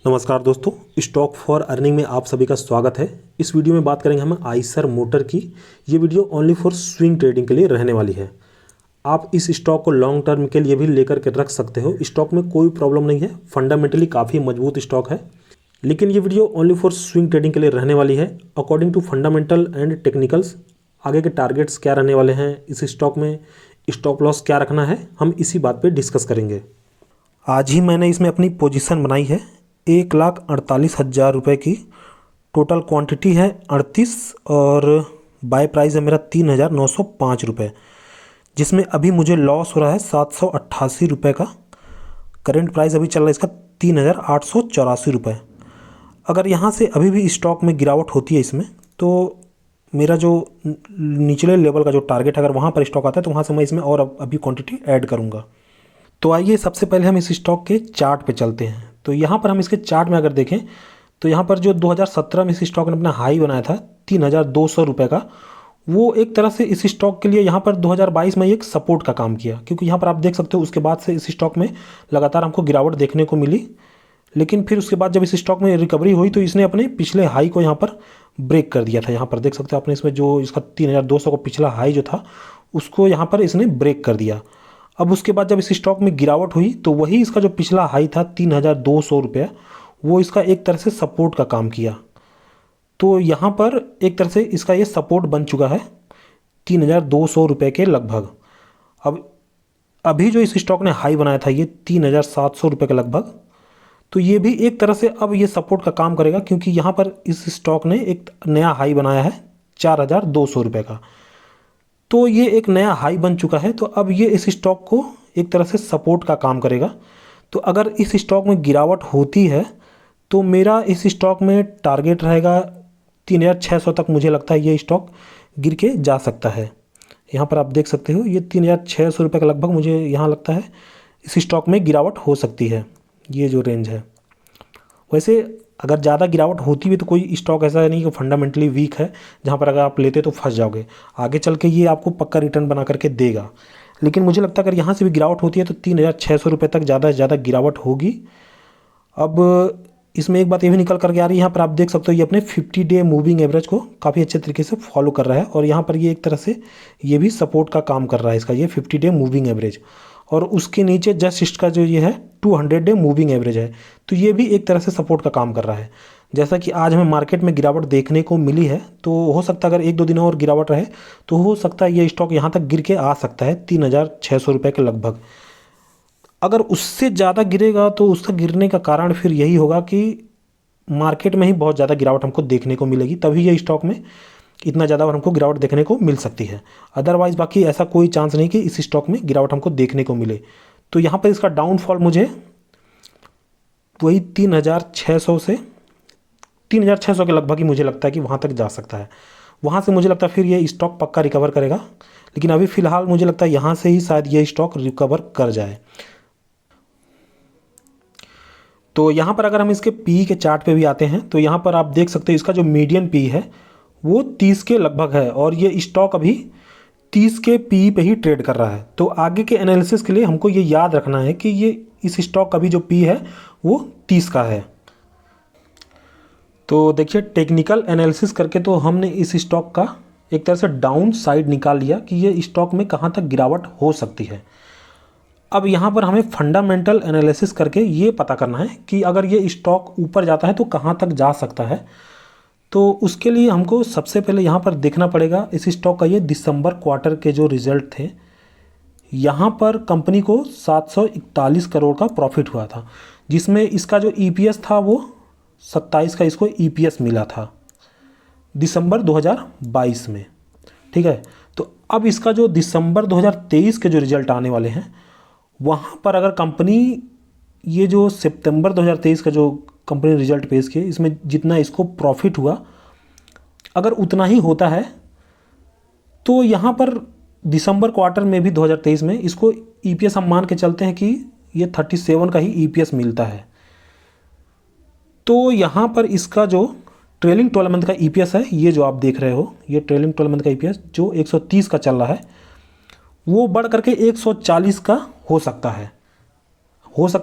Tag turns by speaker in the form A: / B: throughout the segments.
A: नमस्कार दोस्तों, stock for earning में आप सभी का स्वागत है। इस वीडियो में बात करेंगे हम आइसर मोटर की। ये video only for swing trading के लिए रहने वाली है। आप इस स्टॉक को लॉन्ग टर्म के लिए भी लेकर के रख सकते हो। स्टॉक में कोई प्रॉब्लम नहीं है, फंडामेंटली काफ़ी मजबूत स्टॉक है। लेकिन ये video only for swing trading के लिए रहने वाली है। According to fundamental and technicals आगे के टारगेट्स क्या रहने वाले हैं, इस स्टॉक में स्टॉप लॉस क्या रखना है, हम इसी बात पर डिस्कस करेंगे। आज ही मैंने इसमें अपनी पोजीशन बनाई है। 1,48,000 रुपये की टोटल क्वांटिटी है 38 और बाय प्राइस है मेरा 3,905 रुपये, जिसमें अभी मुझे लॉस हो रहा है 788 रुपये का। करंट प्राइस अभी चल रहा है इसका 3,884 रुपये। अगर यहाँ से अभी भी स्टॉक में गिरावट होती है इसमें, तो मेरा जो निचले लेवल का जो टारगेट है, अगर वहाँ पर स्टॉक आता है तो वहाँ से मैं इसमें और अभी क्वांटिटी ऐड करूँगा। तो आइए सबसे पहले हम इस स्टॉक के चार्ट पे चलते हैं। तो यहाँ पर हम इसके चार्ट में अगर देखें तो यहाँ पर जो 2017 में इस स्टॉक ने अपना हाई बनाया था 3,200 रुपये का, वो एक तरह से इस स्टॉक के लिए यहाँ पर 2022 में एक सपोर्ट का काम किया, क्योंकि यहाँ पर आप देख सकते हो उसके बाद से इस स्टॉक में लगातार हमको गिरावट देखने को मिली। लेकिन फिर उसके बाद जब इस स्टॉक में रिकवरी हुई तो इसने अपने पिछले हाई को यहाँ पर ब्रेक कर दिया था। यहाँ पर देख सकते हो आपने इसमें जो इसका 3,200 का पिछला हाई जो था उसको यहाँ पर इसने ब्रेक कर दिया। अब उसके बाद जब इस स्टॉक में गिरावट हुई तो वही इसका जो पिछला हाई था 3,200 रुपये, वो इसका एक तरह से सपोर्ट का काम किया। तो यहाँ पर एक तरह से इसका ये सपोर्ट बन चुका है 3,200 रुपये के लगभग। अब अभी जो इस स्टॉक ने हाई बनाया था ये 3,700 रुपये के लगभग, तो ये भी एक तरह से अब ये सपोर्ट का काम करेगा, क्योंकि यहाँ पर इस स्टॉक ने एक नया हाई बनाया है 4,200 रुपये का। तो ये एक नया हाई बन चुका है। तो अब ये इस स्टॉक को एक तरह से सपोर्ट का काम करेगा। तो अगर इस स्टॉक में गिरावट होती है तो मेरा इस स्टॉक में टारगेट रहेगा 3,600 तक। मुझे लगता है ये स्टॉक गिर के जा सकता है। यहाँ पर आप देख सकते हो ये 3,600 रुपये का लगभग मुझे यहाँ लगता है इस स्टॉक में गिरावट हो सकती है, ये जो रेंज है। वैसे अगर ज़्यादा गिरावट होती भी तो कोई स्टॉक ऐसा नहीं कि फंडामेंटली वीक है जहाँ पर अगर आप लेते तो फंस जाओगे, आगे चल के ये आपको पक्का रिटर्न बना करके देगा। लेकिन मुझे लगता है अगर यहाँ से भी गिरावट होती है तो 3,600 रुपये तक ज़्यादा से ज़्यादा गिरावट होगी। अब इसमें एक बात ये भी निकल करके आ रही है, यहाँ पर आप देख सकते हो ये अपने 50 डे मूविंग एवरेज को काफ़ी अच्छे तरीके से फॉलो कर रहा है, और यहाँ पर ये एक तरह से ये भी सपोर्ट का काम कर रहा है इसका ये 50 डे मूविंग एवरेज। और उसके नीचे जस्ट इसका जो ये है 200 डे मूविंग एवरेज है, तो ये भी एक तरह से सपोर्ट का काम कर रहा है। जैसा कि आज हमें मार्केट में गिरावट देखने को मिली है, तो हो सकता है अगर 1-2 दिन और गिरावट रहे तो हो सकता है ये स्टॉक यहाँ तक गिर के आ सकता है 3,600 रुपये के लगभग। अगर उससे ज़्यादा गिरेगा तो उसका गिरने का कारण फिर यही होगा कि मार्केट में ही बहुत ज़्यादा गिरावट हमको देखने को मिलेगी, तभी ये स्टॉक में इतना ज़्यादा हमको गिरावट देखने को मिल सकती है। अदरवाइज़ बाकी ऐसा कोई चांस नहीं कि इस स्टॉक में गिरावट हमको देखने को मिले। तो यहाँ पर इसका डाउनफॉल मुझे वही 3,600 से 3,600 के लगभग ही मुझे लगता है कि वहाँ तक जा सकता है। वहाँ से मुझे लगता है फिर ये स्टॉक पक्का रिकवर करेगा, लेकिन अभी फ़िलहाल मुझे लगता है यहाँ से ही शायद ये स्टॉक रिकवर कर जाए। तो यहाँ पर अगर हम इसके पी के चार्ट पे भी आते हैं तो यहाँ पर आप देख सकते हो इसका जो मीडियन पी है वो 30 के लगभग है, और ये स्टॉक अभी 30 के पी पे ही ट्रेड कर रहा है। तो आगे के एनालिसिस के लिए हमको ये याद रखना है कि ये इस स्टॉक का भी जो पी है वो 30 का है। तो देखिए टेक्निकल एनालिसिस करके तो हमने इस स्टॉक का एक तरह से डाउन साइड निकाल लिया कि ये स्टॉक में कहाँ तक गिरावट हो सकती है। अब यहाँ पर हमें फंडामेंटल एनालिसिस करके ये पता करना है कि अगर ये स्टॉक ऊपर जाता है तो कहाँ तक जा सकता है। तो उसके लिए हमको सबसे पहले यहाँ पर देखना पड़ेगा इस स्टॉक का ये दिसंबर क्वार्टर के जो रिज़ल्ट थे। यहाँ पर कंपनी को 741 करोड़ का प्रॉफिट हुआ था, जिसमें इसका जो ईपीएस था वो 27 का इसको ईपीएस मिला था दिसंबर 2022 में। ठीक है, तो अब इसका जो दिसंबर 2023 के जो रिज़ल्ट आने वाले हैं वहाँ पर अगर कंपनी ये जो सितंबर 2023 का जो कंपनी रिजल्ट पेश किए इसमें जितना इसको प्रॉफिट हुआ अगर उतना ही होता है तो यहाँ पर दिसंबर क्वार्टर में भी 2023 में इसको ईपीएस हम मान के चलते हैं कि ये 37 का ही ईपीएस मिलता है। तो यहाँ पर इसका जो ट्रेलिंग 12 मंथ का ईपीएस है, ये जो आप देख रहे हो ये ट्रेलिंग 12 मंथ का ईपीएस जो 130 का चल रहा है वो बढ़ करके 140 का हो सकता है।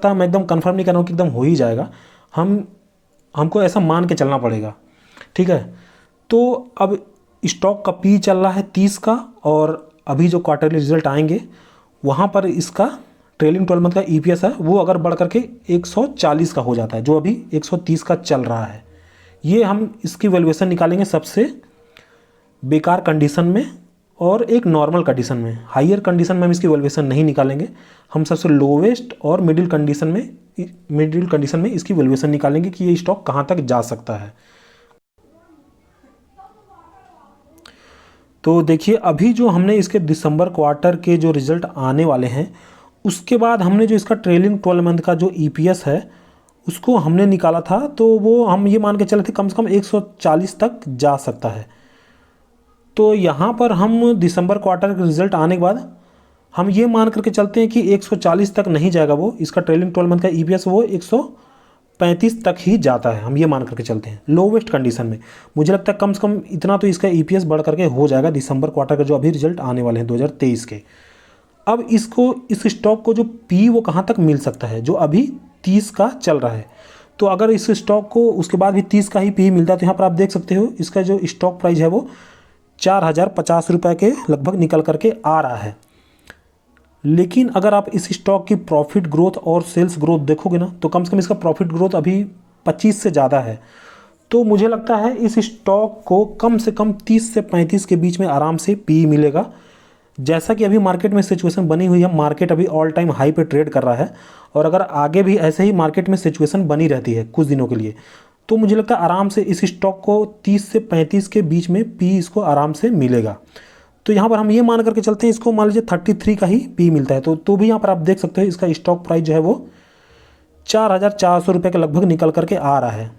A: मैं एकदम कंफर्म नहीं कर रहा हूँ कि एकदम हो ही जाएगा। हमको ऐसा मान के चलना पड़ेगा, ठीक है। तो अब स्टॉक का पी चल रहा है 30 का, और अभी जो क्वार्टरली रिजल्ट आएंगे वहाँ पर इसका ट्रेलिंग 12 मंथ का ईपीएस है वो अगर बढ़ करके 140 का हो जाता है, जो अभी 130 का चल रहा है। ये हम इसकी वैल्यूएशन निकालेंगे सबसे बेकार कंडीशन में और एक नॉर्मल कंडीशन में। हाईयर कंडीशन में हम इसकी वैल्यूएशन नहीं निकालेंगे, हम सबसे लोवेस्ट और मिडिल कंडीशन में इसकी वैल्यूएशन निकालेंगे कि ये स्टॉक कहाँ तक जा सकता है। तो देखिए अभी जो हमने इसके दिसंबर क्वार्टर के जो रिजल्ट आने वाले हैं उसके बाद हमने जो इसका ट्रेलिंग 12 मंथ का जो ईपीएस है उसको हमने निकाला था, तो वो हम ये मान के चले थे कम से कम 140 तक जा सकता है। तो यहाँ पर हम दिसंबर क्वार्टर के रिजल्ट आने के बाद हम ये मान करके चलते हैं कि 140 तक नहीं जाएगा वो, इसका ट्रेलिंग 12 मंथ का ईपीएस वो 135 तक ही जाता है, हम ये मान करके चलते हैं लोवेस्ट कंडीशन में। मुझे लगता है कम से कम इतना तो इसका ईपीएस बढ़ करके हो जाएगा दिसंबर क्वार्टर का जो अभी रिजल्ट आने वाले हैं 2023 के। अब इस स्टॉक को जो पी वो कहाँ तक मिल सकता है, जो अभी 30 का चल रहा है। तो अगर इस स्टॉक को उसके बाद भी 30 का ही पी मिलता है तो यहाँ पर आप देख सकते हो इसका जो स्टॉक प्राइस है वो 4050 रुपये के लगभग निकल करके आ रहा है। लेकिन अगर आप इस स्टॉक की प्रॉफिट ग्रोथ और सेल्स ग्रोथ देखोगे ना तो कम से कम इसका प्रॉफिट ग्रोथ अभी 25 से ज़्यादा है। तो मुझे लगता है इस स्टॉक को कम से कम 30 से 35 के बीच में आराम से पी मिलेगा। जैसा कि अभी मार्केट में सिचुएशन बनी हुई है, मार्केट अभी ऑल टाइम हाई पे ट्रेड कर रहा है, और अगर आगे भी ऐसे ही मार्केट में सिचुएशन बनी रहती है कुछ दिनों के लिए तो मुझे लगता है आराम से इस स्टॉक को 30 से 35 के बीच में पी इसको आराम से मिलेगा। तो यहाँ पर हम ये मान करके चलते हैं इसको मान लीजिए 33 का ही पी मिलता है तो भी यहाँ पर आप देख सकते हो इसका स्टॉक प्राइस जो है वो 4400 रुपये के लगभग निकल करके आ रहा है,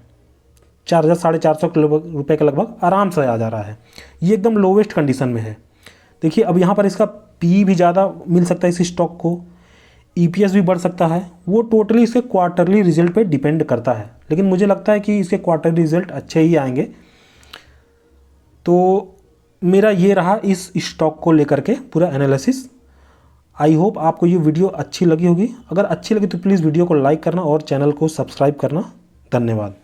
A: 4,000-4,500 रुपये के लगभग आराम से आ जा रहा है। ये एकदम लोवेस्ट कंडीशन में है। देखिए अब यहाँ पर इसका पी भी ज़्यादा मिल सकता है इस स्टॉक को, ईपीएस भी बढ़ सकता है, वो टोटली इसके क्वार्टरली रिजल्ट पे डिपेंड करता है। लेकिन मुझे लगता है कि इसके क्वार्टरली रिजल्ट अच्छे ही आएंगे। तो मेरा ये रहा इस स्टॉक को लेकर के पूरा एनालिसिस। आई होप आपको ये वीडियो अच्छी लगी होगी। अगर अच्छी लगी तो प्लीज़ वीडियो को लाइक करना और चैनल को सब्सक्राइब करना। धन्यवाद।